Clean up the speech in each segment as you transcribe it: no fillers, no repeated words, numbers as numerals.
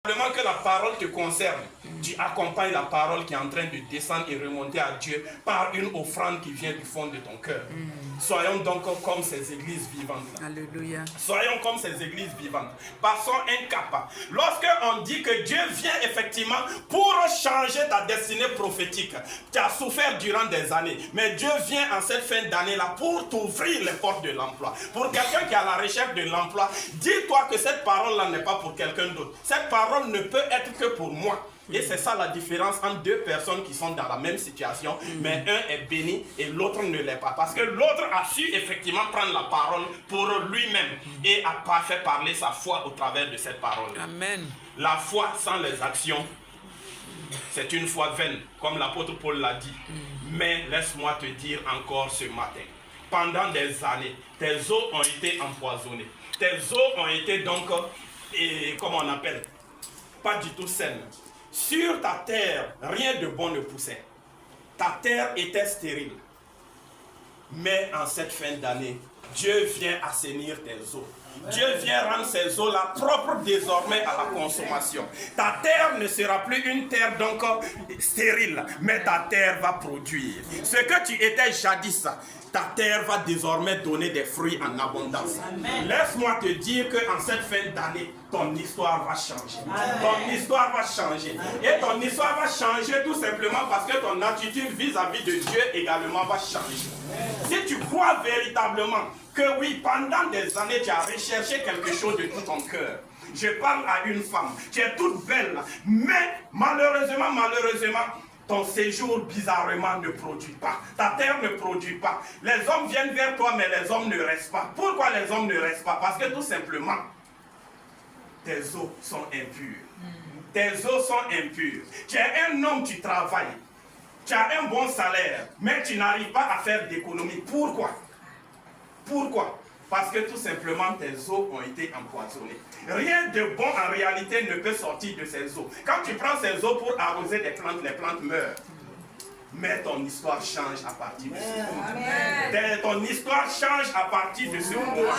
Simplement que la parole te concerne, tu accompagnes la parole qui est en train de descendre et remonter à Dieu par une offrande qui vient du fond de ton cœur. Soyons donc comme ces églises vivantes. Alléluia. Soyons comme ces églises vivantes. Passons un cap. Lorsque on dit que Dieu vient effectivement pour changer ta destinée prophétique, tu as souffert durant des années, mais Dieu vient en cette fin d'année-là pour t'ouvrir les portes de l'emploi. Pour quelqu'un qui est à la recherche de l'emploi, dis-toi que cette parole-là n'est pas pour quelqu'un d'autre. Cette parole ne peut être que pour moi. Et c'est ça la différence entre deux personnes qui sont dans la même situation, mais un est béni et l'autre ne l'est pas. Parce que l'autre a su effectivement prendre la parole pour lui-même et a pas fait parler sa foi au travers de cette parole. Amen. La foi sans les actions, c'est une foi vaine, comme l'apôtre Paul l'a dit. Mais laisse-moi te dire encore ce matin, pendant des années, tes eaux ont été empoisonnées. Tes eaux ont été donc, comment on appelle, pas du tout saines. Sur ta terre, rien de bon ne poussait. Ta terre était stérile. Mais en cette fin d'année, Dieu vient assainir tes eaux. Dieu vient rendre ces eaux-là propres désormais à la consommation. Ta terre ne sera plus une terre donc stérile, mais ta terre va produire. Ce que tu étais jadis, ta terre va désormais donner des fruits en abondance. Laisse-moi te dire qu'en cette fin d'année, ton histoire va changer. Ton histoire va changer. Et ton histoire va changer tout simplement parce que ton attitude vis-à-vis de Dieu également va changer. Si tu crois véritablement que oui, pendant des années, tu as recherché quelque chose de tout ton cœur. Je parle à une femme, tu es toute belle, mais malheureusement, ton séjour bizarrement ne produit pas. Ta terre ne produit pas. Les hommes viennent vers toi, mais les hommes ne restent pas. Pourquoi les hommes ne restent pas? Parce que tout simplement, tes eaux sont impures. Tes eaux sont impures. Tu es un homme, tu travailles. Tu as un bon salaire, mais tu n'arrives pas à faire d'économie. Pourquoi? Pourquoi? Parce que tout simplement tes eaux ont été empoisonnées. Rien de bon en réalité ne peut sortir de ces eaux. Quand tu prends ces eaux pour arroser des plantes, les plantes meurent. Mais ton histoire change à partir de ce moment. Ton histoire change à partir de ce moment.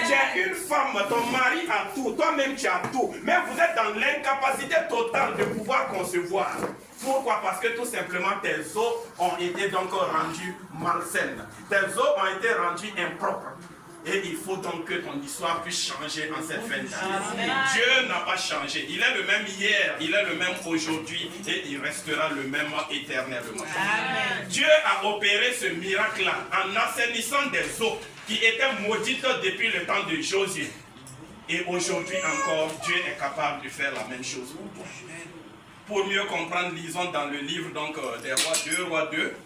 Tu es une femme, ton mari a tout, toi-même tu as tout. Mais vous êtes dans l'incapacité totale de pouvoir concevoir. Pourquoi? Parce que tout simplement tes eaux ont été donc rendues malsaines. Tes eaux ont été rendues impropres. Et il faut donc que ton histoire puisse changer en cette fin d'année. Dieu n'a pas changé. Il est le même hier, il est le même aujourd'hui et il restera le même éternellement. Amen. Dieu a opéré ce miracle-là en assainissant des eaux qui étaient maudites depuis le temps de Josué. Et aujourd'hui encore, Dieu est capable de faire la même chose pour toi. Pour mieux comprendre, lisons dans le livre donc, des Rois 2, Rois 2.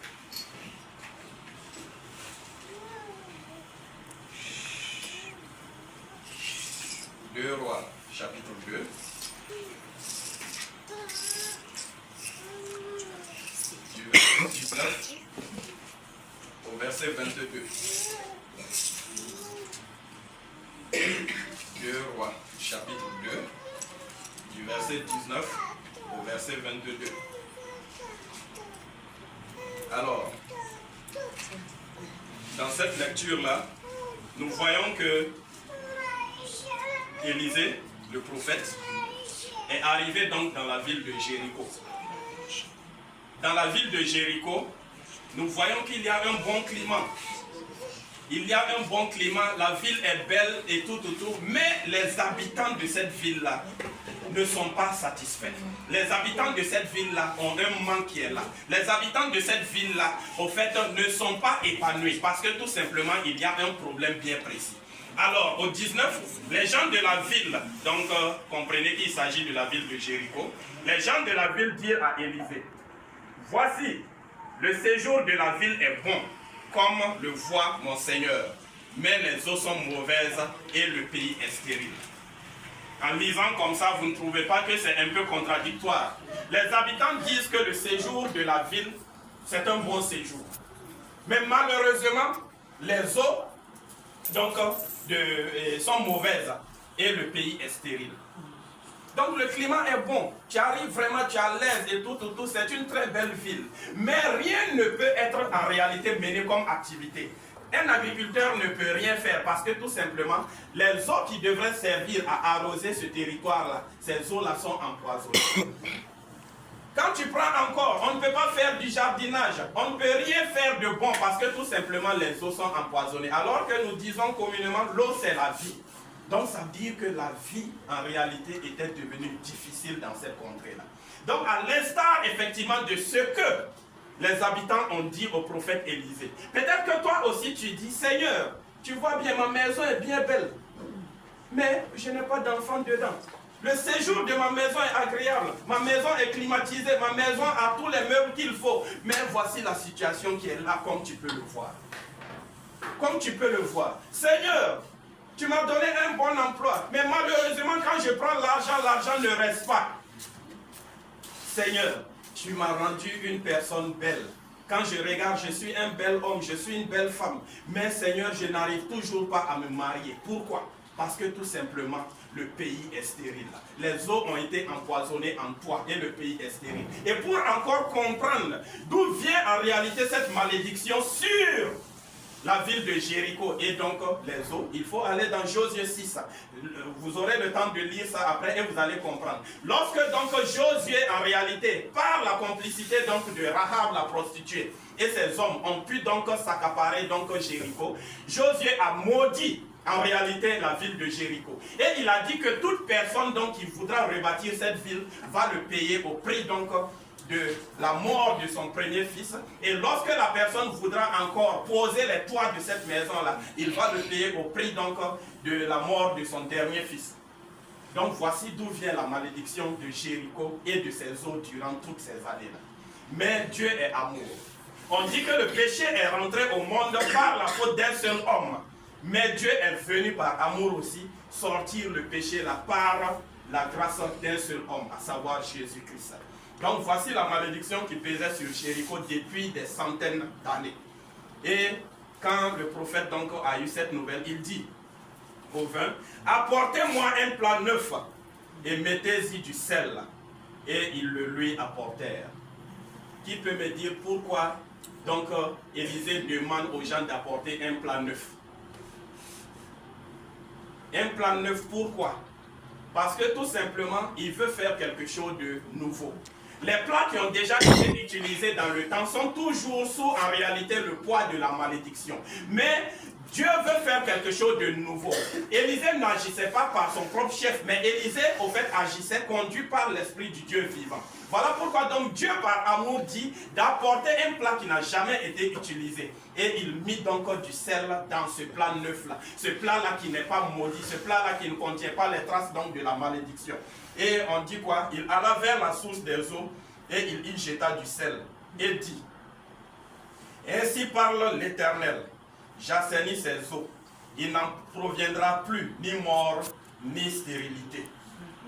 Deux Rois, chapitre 2. Du verset 19 au verset 22. Deux Rois, chapitre 2, du verset 19 au verset 22. Alors, dans cette lecture-là, nous voyons que Élisée, le prophète, est arrivé donc dans la ville de Jéricho. Dans la ville de Jéricho, nous voyons qu'il y a un bon climat. Il y a un bon climat, la ville est belle et tout autour, mais les habitants de cette ville-là ne sont pas satisfaits. Les habitants de cette ville-là ont un manque qui est là. Les habitants de cette ville-là, au fait, ne sont pas épanouis parce que tout simplement, il y a un problème bien précis. Alors, au 19, les gens de la ville, donc comprenez qu'il s'agit de la ville de Jéricho, les gens de la ville dirent à Élisée, voici, le séjour de la ville est bon, comme le voit mon Seigneur, mais les eaux sont mauvaises et le pays est stérile. En lisant comme ça, vous ne trouvez pas que c'est un peu contradictoire? Les habitants disent que le séjour de la ville, c'est un bon séjour. Mais malheureusement, les eaux donc, sont mauvaises et le pays est stérile. Donc le climat est bon, tu arrives vraiment, tu es à l'aise et tout, c'est une très belle ville. Mais rien ne peut être en réalité mené comme activité. un agriculteur ne peut rien faire parce que tout simplement, les eaux qui devraient servir à arroser ce territoire-là, ces eaux-là sont empoisonnées. Quand tu prends encore, on ne peut pas faire du jardinage, on ne peut rien faire de bon parce que tout simplement les eaux sont empoisonnées. Alors que nous disons communément, l'eau c'est la vie. Donc ça veut dire que la vie en réalité était devenue difficile dans cette contrée-là. Donc à l'instar effectivement de ce que les habitants ont dit au prophète Élisée. Peut-être que toi aussi tu dis, Seigneur, tu vois bien ma maison est bien belle, mais je n'ai pas d'enfant dedans. Le séjour de ma maison est agréable, ma maison est climatisée, ma maison a tous les meubles qu'il faut. Mais voici la situation qui est là comme tu peux le voir. Comme tu peux le voir. Seigneur, tu m'as donné un bon emploi, mais malheureusement quand je prends l'argent, l'argent ne reste pas. Seigneur, tu m'as rendu une personne belle. Quand je regarde, je suis un bel homme, je suis une belle femme. Mais Seigneur, je n'arrive toujours pas à me marier. Pourquoi? Parce que tout simplement, le pays est stérile. Les eaux ont été empoisonnées en toi et le pays est stérile. Et pour encore comprendre d'où vient en réalité cette malédiction sur la ville de Jéricho et donc les eaux, il faut aller dans Josué 6. Vous aurez le temps de lire ça après et vous allez comprendre. Lorsque donc Josué en réalité, par la complicité donc de Rahab la prostituée et ses hommes ont pu donc s'accaparer donc Jéricho, Josué a maudit en réalité la ville de Jéricho. Et il a dit que toute personne donc qui voudra rebâtir cette ville va le payer au prix donc de la mort de son premier fils. Et lorsque la personne voudra encore poser les toits de cette maison-là, il va le payer au prix donc de la mort de son dernier fils. Donc voici d'où vient la malédiction de Jéricho et de ses eaux durant toutes ces années-là. Mais Dieu est amour. On dit que le péché est rentré au monde par la faute d'un seul homme. Mais Dieu est venu par amour aussi sortir le péché là par la grâce d'un seul homme, à savoir Jésus-Christ. Donc voici la malédiction qui pesait sur Jéricho depuis des centaines d'années. Et quand le prophète donc a eu cette nouvelle, il dit au vin, apportez-moi un plat neuf et mettez-y du sel. Et ils le lui apportèrent. Qui peut me dire pourquoi donc Élisée demande aux gens d'apporter un plat neuf? Un plat neuf, pourquoi? Parce que tout simplement, il veut faire quelque chose de nouveau. Les plats qui ont déjà été utilisés dans le temps sont toujours sous, en réalité, le poids de la malédiction. Mais Dieu veut faire quelque chose de nouveau. Élisée n'agissait pas par son propre chef, mais Élisée, au fait, agissait conduit par l'Esprit du Dieu vivant. Voilà pourquoi donc Dieu, par amour, dit d'apporter un plat qui n'a jamais été utilisé. Et il mit donc du sel dans ce plat neuf-là. Ce plat-là qui n'est pas maudit, ce plat-là qui ne contient pas les traces donc de la malédiction. Et on dit quoi? Il alla vers la source des eaux et il y jeta du sel. Et dit, ainsi parle l'Éternel, j'assainis ces eaux. Il n'en proviendra plus ni mort, ni stérilité.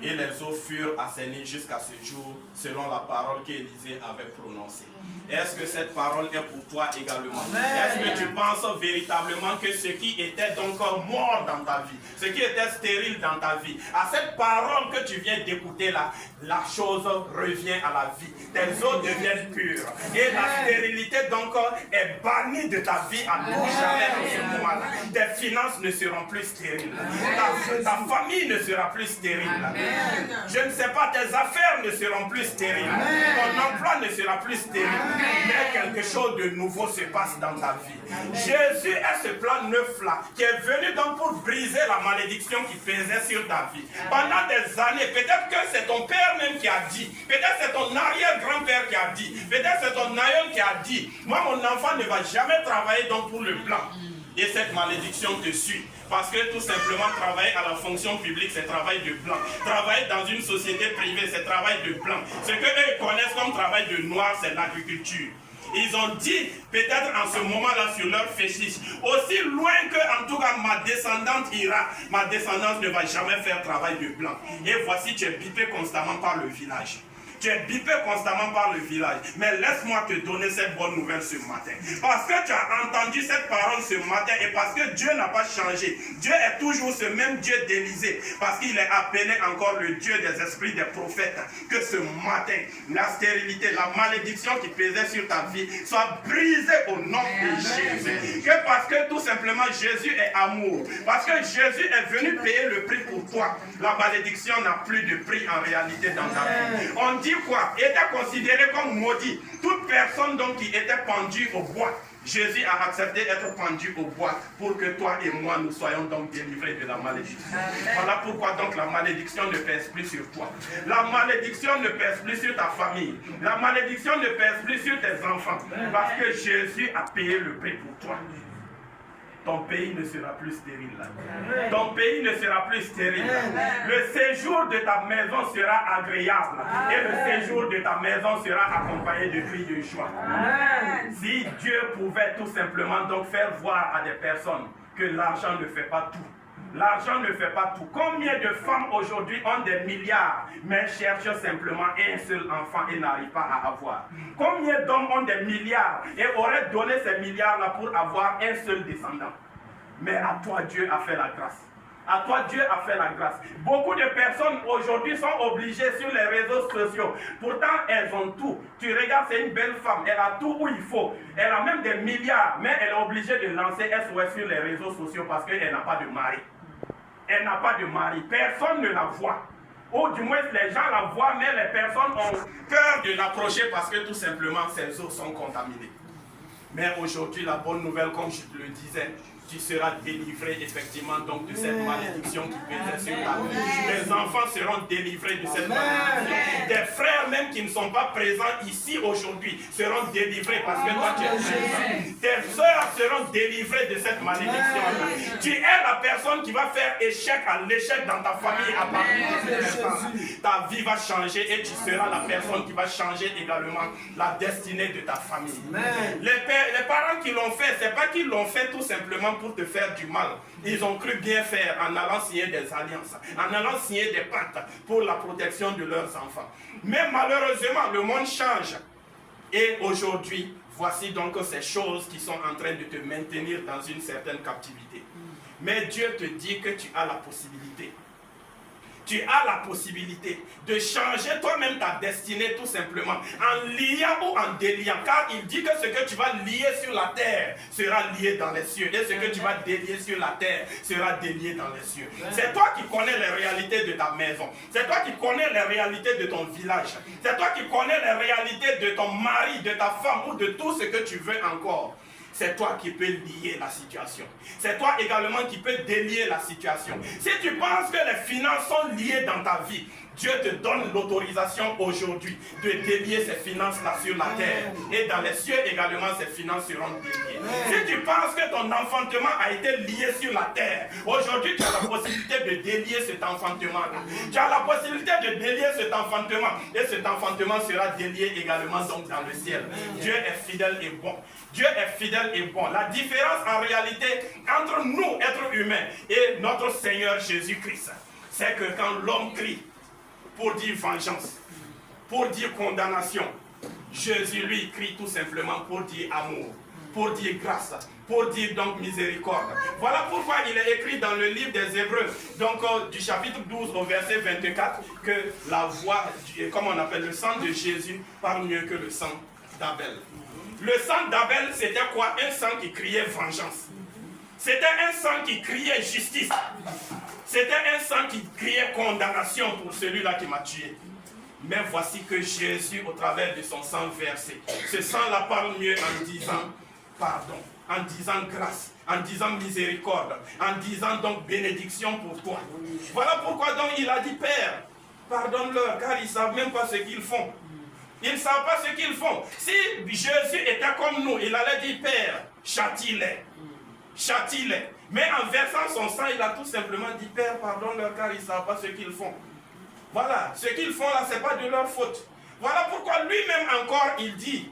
Et les eaux furent assainies jusqu'à ce jour, selon la parole qu'Élisée avait prononcée. Est-ce que cette parole est pour toi également? Est-ce que tu penses véritablement que ce qui était donc mort dans ta vie, ce qui était stérile dans ta vie, à cette parole que tu viens d'écouter là, la chose revient à la vie. Tes eaux deviennent pures. Et la stérilité donc est bannie de ta vie à tout jamais dans ce moment-là. Tes finances ne seront plus stériles. Ta famille ne sera plus stérile. Je ne sais pas, tes affaires ne seront plus stériles. Ton emploi ne sera plus stérile. Mais quelque chose de nouveau se passe dans ta vie. Jésus est ce plan neuf-là qui est venu donc pour briser la malédiction qui pesait sur ta vie. Pendant des années, peut-être que c'est ton père même qui a dit, peut-être c'est ton arrière-grand-père qui a dit, peut-être c'est ton aïeul qui a dit, moi mon enfant ne va jamais travailler donc pour le blanc. Et cette malédiction te suit. Parce que tout simplement, travailler à la fonction publique, c'est travail de blanc. Travailler dans une société privée, c'est travail de blanc. Ce qu'eux connaissent comme travail de noir, c'est l'agriculture. Ils ont dit, peut-être en ce moment-là, sur leur fétiche, aussi loin que, en tout cas, ma descendante ira, ma descendance ne va jamais faire travail de blanc. Et voici, tu es bipé constamment par le village. Tu es bippé constamment par le village. Mais laisse-moi te donner cette bonne nouvelle ce matin. Parce que tu as entendu cette parole ce matin et parce que Dieu n'a pas changé. Dieu est toujours ce même Dieu d'Élisée. Parce qu'il est appelé encore le Dieu des esprits des prophètes. Que ce matin, la stérilité, la malédiction qui pesait sur ta vie soit brisée au nom de Jésus. Que parce que tout simplement Jésus est amour. Parce que Jésus est venu payer le prix pour toi. La malédiction n'a plus de prix en réalité dans ta vie. On dit quoi? Il était considéré comme maudit. Toute personne donc qui était pendue au bois. Jésus a accepté d'être pendu au bois pour que toi et moi nous soyons donc délivrés de la malédiction. Voilà pourquoi donc la malédiction ne pèse plus sur toi. La malédiction ne pèse plus sur ta famille. La malédiction ne pèse plus sur tes enfants. Parce que Jésus a payé le prix pour toi. Ton pays ne sera plus stérile. Ton pays ne sera plus stérile. Le séjour de ta maison sera agréable. Et le séjour de ta maison sera accompagné de cris de joie. Si Dieu pouvait tout simplement donc faire voir à des personnes que l'argent ne fait pas tout. L'argent ne fait pas tout. Combien de femmes aujourd'hui ont des milliards, mais cherchent simplement un seul enfant et n'arrivent pas à avoir? Combien d'hommes ont des milliards et auraient donné ces milliards-là pour avoir un seul descendant? Mais à toi, Dieu a fait la grâce. À toi, Dieu a fait la grâce. Beaucoup de personnes aujourd'hui sont obligées sur les réseaux sociaux. Pourtant, elles ont tout. Tu regardes, c'est une belle femme. Elle a tout où il faut. Elle a même des milliards. Mais elle est obligée de lancer SOS sur les réseaux sociaux parce qu'elle n'a pas de mari. Elle n'a pas de mari. Personne ne la voit. Ou du moins, les gens la voient, mais les personnes ont peur de l'approcher parce que tout simplement, ses os sont contaminés. Mais aujourd'hui, la bonne nouvelle, comme je te le disais, tu seras délivré effectivement donc de cette malédiction qui pesait sur ta vie. Les enfants seront délivrés de cette malédiction. Des frères même qui ne sont pas présents ici aujourd'hui seront délivrés parce que toi tu es présent. Tes soeurs seront délivrées de cette malédiction. Tu es la personne qui va faire échec à l'échec dans ta famille à partir de cet instant. Ta vie va changer et tu seras la personne qui va changer également la destinée de ta famille. Les parents qui l'ont fait, c'est pas qu'ils l'ont fait tout simplement pour te faire du mal. Ils ont cru bien faire en allant signer des alliances, en allant signer des pactes pour la protection de leurs enfants. Mais malheureusement, le monde change. Et aujourd'hui, voici donc ces choses qui sont en train de te maintenir dans une certaine captivité. Mais Dieu te dit que tu as la possibilité. Tu as la possibilité de changer toi-même ta destinée tout simplement en liant ou en déliant. Car il dit que ce que tu vas lier sur la terre sera lié dans les cieux. Et ce que tu vas délier sur la terre sera délié dans les cieux. C'est toi qui connais les réalités de ta maison. C'est toi qui connais les réalités de ton village. C'est toi qui connais les réalités de ton mari, de ta femme ou de tout ce que tu veux encore. C'est toi qui peux lier la situation. C'est toi également qui peux délier la situation. Si tu penses que les finances sont liées dans ta vie, Dieu te donne l'autorisation aujourd'hui de délier ces finances-là sur la terre. Et dans les cieux également, ces finances seront déliées. Si tu penses que ton enfantement a été lié sur la terre, aujourd'hui tu as la possibilité de délier cet enfantement-là. Tu as la possibilité de délier cet enfantement. Et cet enfantement sera délié également donc dans le ciel. Dieu est fidèle et bon. Dieu est fidèle et bon. La différence en réalité entre nous, êtres humains, et notre Seigneur Jésus-Christ, c'est que quand l'homme crie pour dire vengeance, pour dire condamnation, Jésus lui crie tout simplement pour dire amour, pour dire grâce, pour dire donc miséricorde. Voilà pourquoi il est écrit dans le livre des Hébreux, donc du chapitre 12 au verset 24, que la voix, comme on appelle le sang de Jésus, parle mieux que le sang d'Abel. Le sang d'Abel, c'était quoi? Un sang qui criait vengeance. C'était un sang qui criait justice. C'était un sang qui criait condamnation pour celui-là qui m'a tué. Mais voici que Jésus, au travers de son sang versé, ce sang-là parle mieux en disant pardon, en disant grâce, en disant miséricorde, en disant donc bénédiction pour toi. Voilà pourquoi donc il a dit, Père, pardonne-leur, car ils ne savent même pas ce qu'ils font. Ils ne savent pas ce qu'ils font. Si Jésus était comme nous, il allait dire, Père, châtie-les. Châtie-les. Mais en versant son sang, il a tout simplement dit, Père, pardonne-leur, car ils ne savent pas ce qu'ils font. Voilà, ce qu'ils font là, ce n'est pas de leur faute. Voilà pourquoi lui-même encore, il dit,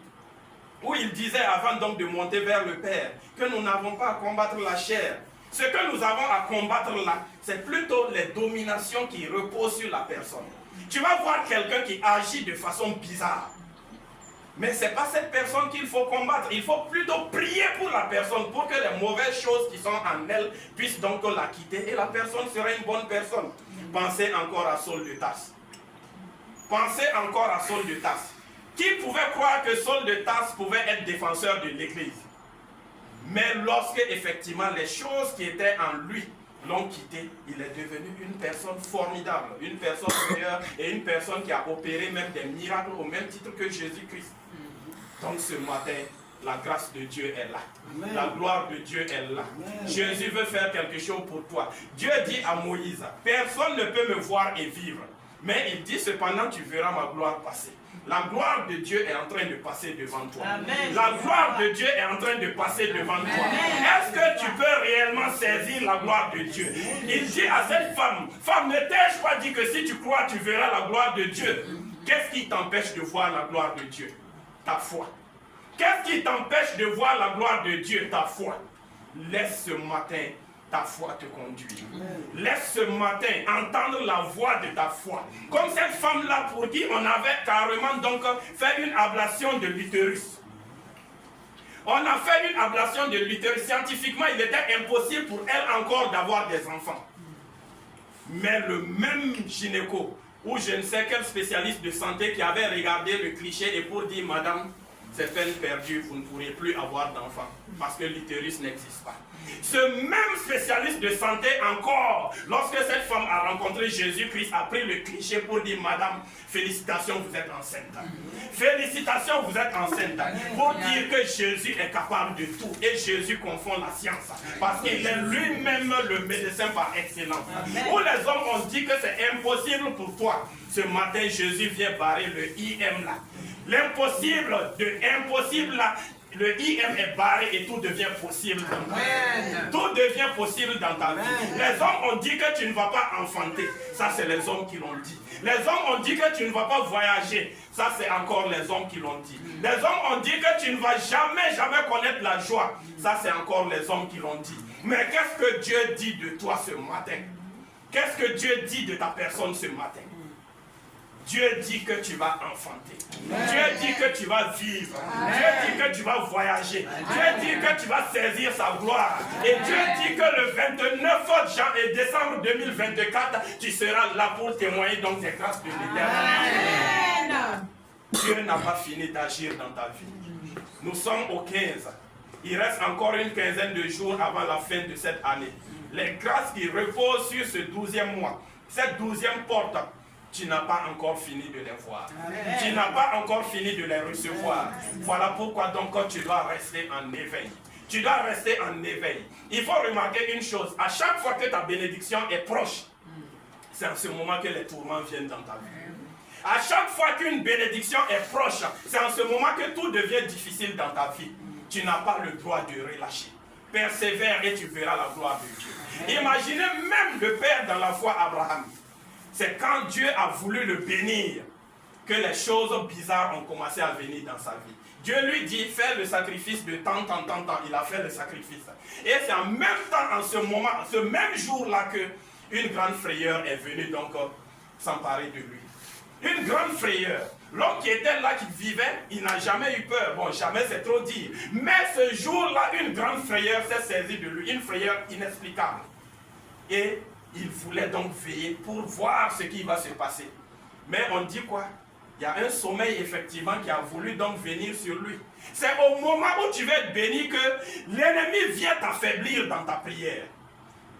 ou il disait avant donc de monter vers le Père, que nous n'avons pas à combattre la chair. Ce que nous avons à combattre là, c'est plutôt les dominations qui reposent sur la personne. Tu vas voir quelqu'un qui agit de façon bizarre. Mais ce n'est pas cette personne qu'il faut combattre. Il faut plutôt prier pour la personne, pour que les mauvaises choses qui sont en elle puissent donc la quitter. Et la personne sera une bonne personne. Pensez encore à Saul de Tarse. Pensez encore à Saul de Tarse. Qui pouvait croire que Saul de Tarse pouvait être défenseur de l'Église? Mais lorsque effectivement les choses qui étaient en lui l'ont quitté, il est devenu une personne formidable, une personne meilleure et une personne qui a opéré même des miracles au même titre que Jésus-Christ. Donc ce matin, la grâce de Dieu est là. Amen. La gloire de Dieu est là. Amen. Jésus veut faire quelque chose pour toi. Dieu dit à Moïse, personne ne peut me voir et vivre. Mais il dit cependant, tu verras ma gloire passer. La gloire de Dieu est en train de passer devant toi. Amen. La gloire de Dieu est en train de passer devant toi. Est-ce que tu peux réellement saisir la gloire de Dieu? Il dit à cette femme, femme, ne t'ai-je pas dit que si tu crois, tu verras la gloire de Dieu? Qu'est-ce qui t'empêche de voir la gloire de Dieu? Ta foi. Qu'est-ce qui t'empêche de voir la gloire de Dieu? Ta foi. Laisse ce matin ta foi te conduire. Laisse ce matin entendre la voix de ta foi. Comme cette femme-là pour qui on avait carrément donc fait une ablation de l'utérus. On a fait une ablation de l'utérus. Scientifiquement, il était impossible pour elle encore d'avoir des enfants. Mais le même gynéco, ou je ne sais quel spécialiste de santé qui avait regardé le cliché et pour dire, madame, c'est peine perdue, vous ne pourrez plus avoir d'enfants parce que l'utérus n'existe pas. Ce même spécialiste de santé encore, lorsque cette femme a rencontré Jésus-Christ, a pris le cliché pour dire, madame, félicitations, vous êtes enceinte. Félicitations, vous êtes enceinte. Pour dire que Jésus est capable de tout. Et Jésus confond la science. Parce qu'il est lui-même le médecin par excellence. Où les hommes ont dit que c'est impossible pour toi. Ce matin, Jésus vient barrer le IM là. L'impossible de impossible là. Le IM est barré et tout devient possible dans ta vie. Tout devient possible dans ta vie. Les hommes ont dit que tu ne vas pas enfanter. Ça, c'est les hommes qui l'ont dit. Les hommes ont dit que tu ne vas pas voyager. Ça, c'est encore les hommes qui l'ont dit. Les hommes ont dit que tu ne vas jamais connaître la joie. Ça, c'est encore les hommes qui l'ont dit. Mais qu'est-ce que Dieu dit de toi ce matin? Qu'est-ce que Dieu dit de ta personne ce matin? Dieu dit que tu vas enfanter. Amen. Dieu dit que tu vas vivre. Amen. Dieu dit que tu vas voyager. Amen. Dieu dit que tu vas saisir sa gloire. Amen. Et Dieu dit que le 29 décembre 2024, tu seras là pour témoigner donc des grâces de l'Éternel. Dieu n'a pas fini d'agir dans ta vie. Nous sommes au 15. Il reste encore une quinzaine de jours avant la fin de cette année. Les grâces qui reposent sur ce 12e mois, cette 12e porte, tu n'as pas encore fini de les voir. Amen. Tu n'as pas encore fini de les recevoir. Amen. Voilà pourquoi donc tu dois rester en éveil. Tu dois rester en éveil. Il faut remarquer une chose. À chaque fois que ta bénédiction est proche, c'est en ce moment que les tourments viennent dans ta vie. À chaque fois qu'une bénédiction est proche, c'est en ce moment que tout devient difficile dans ta vie. Tu n'as pas le droit de relâcher. Persévère et tu verras la gloire de Dieu. Amen. Imaginez même le père dans la foi Abraham. C'est quand Dieu a voulu le bénir que les choses bizarres ont commencé à venir dans sa vie. Dieu lui dit, fais le sacrifice de tant. Il a fait le sacrifice. Et c'est en même temps, en ce moment, ce même jour-là, que une grande frayeur est venue donc s'emparer de lui. Une grande frayeur. L'homme qui était là, qui vivait, il n'a jamais eu peur. Bon, jamais c'est trop dire. Mais ce jour-là, une grande frayeur s'est saisie de lui. Une frayeur inexplicable. Et il voulait donc veiller pour voir ce qui va se passer. Mais on dit quoi? Il y a un sommeil effectivement qui a voulu donc venir sur lui. C'est au moment où tu vas être béni que l'ennemi vient t'affaiblir dans ta prière.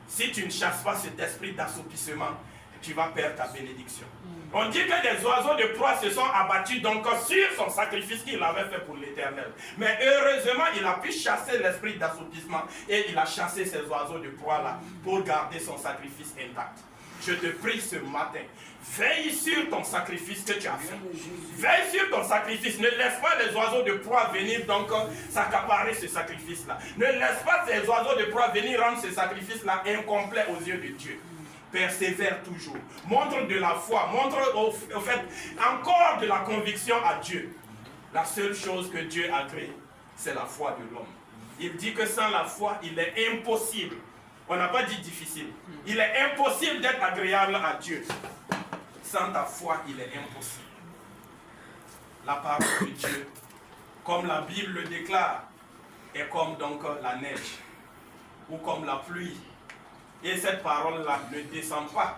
Si tu ne chasses pas cet esprit d'assoupissement, tu vas perdre ta bénédiction. On dit que des oiseaux de proie se sont abattus donc sur son sacrifice qu'il avait fait pour l'Éternel. Mais heureusement, il a pu chasser l'esprit d'assoupissement et il a chassé ces oiseaux de proie là pour garder son sacrifice intact. Je te prie ce matin, veille sur ton sacrifice que tu as fait. Veille sur ton sacrifice. Ne laisse pas les oiseaux de proie venir donc s'accaparer ce sacrifice-là. Ne laisse pas ces oiseaux de proie venir rendre ce sacrifice-là incomplet aux yeux de Dieu. Persévère toujours. Montre de la foi. Montre au fait encore de la conviction à Dieu. La seule chose que Dieu a créée, c'est la foi de l'homme. Il dit que sans la foi, il est impossible. On n'a pas dit difficile. Il est impossible d'être agréable à Dieu. sans ta foi, il est impossible. La parole de Dieu, comme la Bible le déclare, est comme donc la neige ou comme la pluie. Et cette parole-là ne descend pas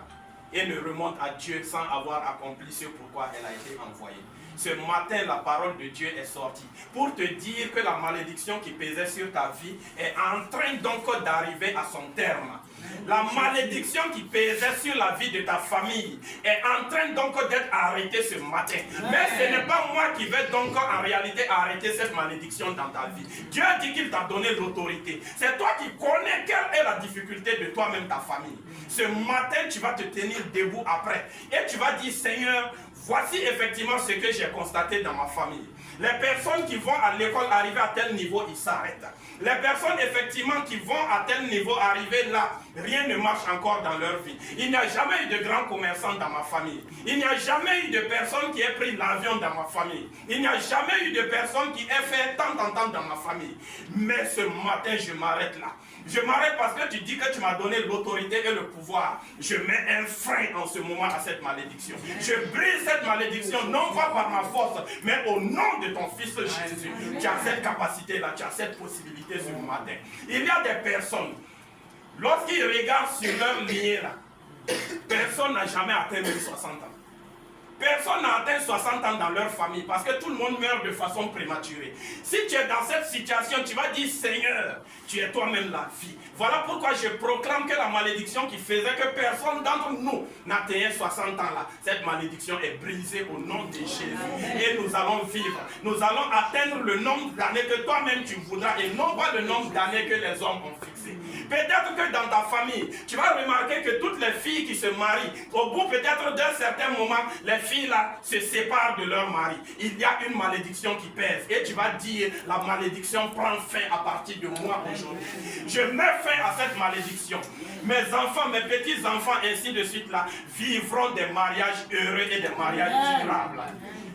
et ne remonte à Dieu sans avoir accompli ce pourquoi elle a été envoyée. Ce matin, la parole de Dieu est sortie pour te dire que la malédiction qui pesait sur ta vie est en train donc d'arriver à son terme. La malédiction qui pesait sur la vie de ta famille est en train donc d'être arrêtée ce matin. Mais ce n'est pas moi qui vais donc en réalité arrêter cette malédiction dans ta vie. Dieu dit qu'il t'a donné l'autorité. C'est toi qui connais quelle est la difficulté de toi-même, ta famille. Ce matin, tu vas te tenir debout après. Et tu vas dire, Seigneur, voici effectivement ce que j'ai constaté dans ma famille. Les personnes qui vont à l'école arriver à tel niveau, ils s'arrêtent. Les personnes effectivement qui vont à tel niveau arriver là, rien ne marche encore dans leur vie. Il n'y a jamais eu de grands commerçants dans ma famille. Il n'y a jamais eu de personne qui ait pris l'avion dans ma famille. Il n'y a jamais eu de personne qui ait fait tant dans ma famille. Mais ce matin, je m'arrête là. Je m'arrête parce que tu dis que tu m'as donné l'autorité et le pouvoir. Je mets un frein en ce moment à cette malédiction. Je brise cette malédiction, non pas par ma force, mais au nom de ton Fils Jésus. Tu as cette capacité-là, tu as cette possibilité ce matin. Il y a des personnes, lorsqu'ils regardent sur leur lignée là, personne n'a jamais atteint même 60 ans. Personne n'a atteint 60 ans dans leur famille parce que tout le monde meurt de façon prématurée. Si tu es dans cette situation, tu vas dire, Seigneur, tu es toi-même la vie. Voilà pourquoi je proclame que la malédiction qui faisait que personne d'entre nous n'atteignait 60 ans là, cette malédiction est brisée au nom de Jésus. Et nous allons vivre. Nous allons atteindre le nombre d'années que toi-même tu voudras et non pas le nombre d'années que les hommes ont fixé. Peut-être que dans ta famille, tu vas remarquer que toutes les filles qui se marient, au bout peut-être d'un certain moment, les filles là se séparent de leur mari. Il y a une malédiction qui pèse. Et tu vas dire, la malédiction prend fin à partir de moi aujourd'hui. Je mets fin à cette malédiction. Mes enfants, mes petits-enfants, ainsi de suite là, vivront des mariages heureux et des mariages durables.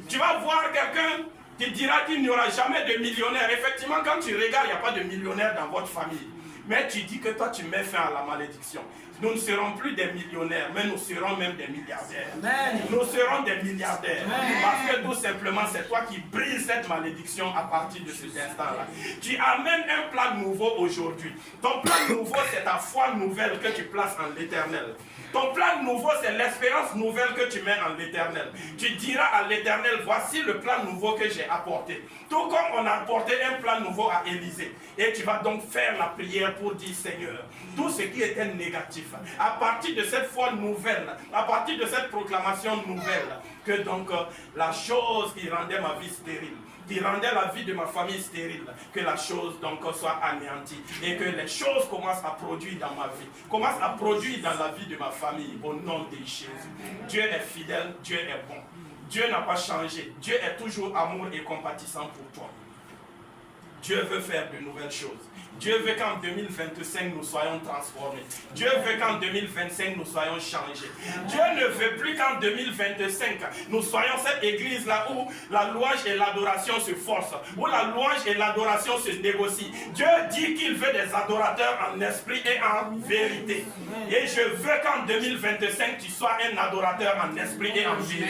Tu vas voir quelqu'un qui dira qu'il n'y aura jamais de millionnaire. Effectivement, quand tu regardes, il n'y a pas de millionnaire dans votre famille. Mais tu dis que toi, tu mets fin à la malédiction. Nous ne serons plus des millionnaires, mais nous serons même des milliardaires. Amen. Nous serons des milliardaires. Amen. Parce que tout simplement, c'est toi qui brises cette malédiction à partir de cet instant-là. Tu amènes un plan nouveau aujourd'hui. Ton plan nouveau, c'est ta foi nouvelle que tu places en l'Éternel. Ton plan nouveau, c'est l'espérance nouvelle que tu mets en l'Éternel. Tu diras à l'Éternel, voici le plan nouveau que j'ai apporté. Tout comme on a apporté un plan nouveau à Élisée. Et tu vas donc faire la prière pour dire, Seigneur, tout ce qui était négatif, à partir de cette foi nouvelle, à partir de cette proclamation nouvelle, que donc la chose qui rendait ma vie stérile, qui rendait la vie de ma famille stérile, que la chose donc soit anéantie et que les choses commencent à produire dans ma vie, commencent à produire dans la vie de ma famille au nom de Jésus. Dieu est fidèle, Dieu est bon. Dieu n'a pas changé. Dieu est toujours amour et compatissant pour toi. Dieu veut faire de nouvelles choses. Dieu veut qu'en 2025 nous soyons transformés. Dieu veut qu'en 2025 nous soyons changés. Dieu ne veut plus qu'en 2025 nous soyons cette église là où la louange et l'adoration se forcent, où la louange et l'adoration se négocient. Dieu dit qu'il veut des adorateurs en esprit et en vérité. Et je veux qu'en 2025 tu sois un adorateur en esprit et en vérité.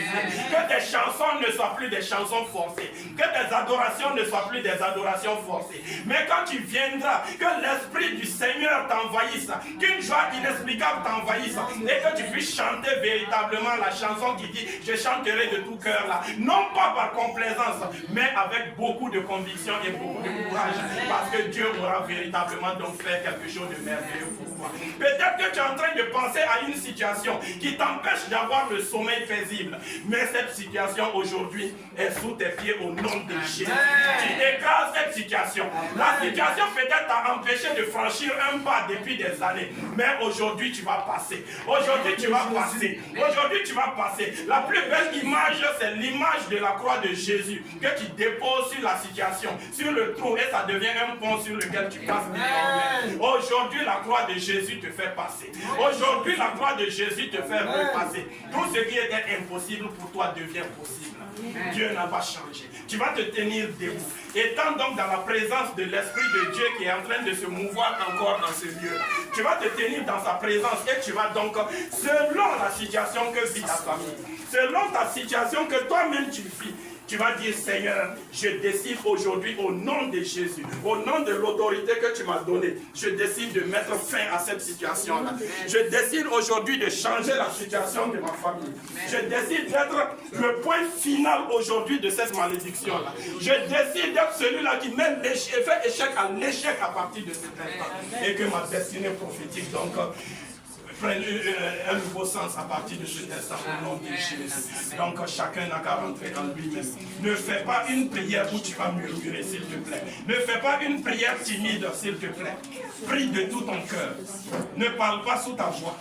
Que tes chansons ne soient plus des chansons forcées. Que tes adorations ne soient plus des adorations forcées. Mais quand tu viendras, que l'esprit du Seigneur t'envahisse, qu'une joie inexplicable t'envahisse et que tu puisses chanter véritablement la chanson qui dit je chanterai de tout cœur là, non pas par complaisance mais avec beaucoup de conviction et beaucoup de courage, parce que Dieu aura véritablement donc fait quelque chose de merveilleux pour toi. Peut-être que tu es en train de penser à une situation qui t'empêche d'avoir le sommeil paisible, mais cette situation aujourd'hui est sous tes pieds au nom de Jésus. Tu écrases cette situation. La situation peut-être t'a empêché de franchir un pas depuis des années. Mais aujourd'hui, tu vas passer. Aujourd'hui, tu vas passer. Aujourd'hui, tu vas passer. La plus belle image, c'est l'image de la croix de Jésus que tu déposes sur la situation, sur le trou, et ça devient un pont sur lequel tu passes désormais. Aujourd'hui, la croix de Jésus te fait passer. Aujourd'hui, la croix de Jésus te fait repasser. Tout ce qui était impossible pour toi devient possible. Dieu n'a pas changé. Tu vas te tenir debout. Étant donc dans la la présence de l'Esprit de Dieu qui est en train de se mouvoir encore dans ce lieu. Tu vas te tenir dans sa présence et tu vas donc, selon la situation que vit ta famille, selon ta situation que toi-même tu vis, tu vas dire, Seigneur, je décide aujourd'hui au nom de Jésus, au nom de l'autorité que tu m'as donnée, je décide de mettre fin à cette situation-là. Je décide aujourd'hui de changer la situation de ma famille. Je décide d'être le point final aujourd'hui de cette malédiction-là. Je décide d'être celui-là qui met fait échec à l'échec à partir de cet instant. Et que ma destinée prophétique, donc, prennent un nouveau sens à partir de cet instant au nom de Jésus. Donc chacun n'a qu'à rentrer en lui-même. Ne fais pas une prière où tu vas murmurer, s'il te plaît. Ne fais pas une prière timide, s'il te plaît. Prie de tout ton cœur. Ne parle pas sous ta voix.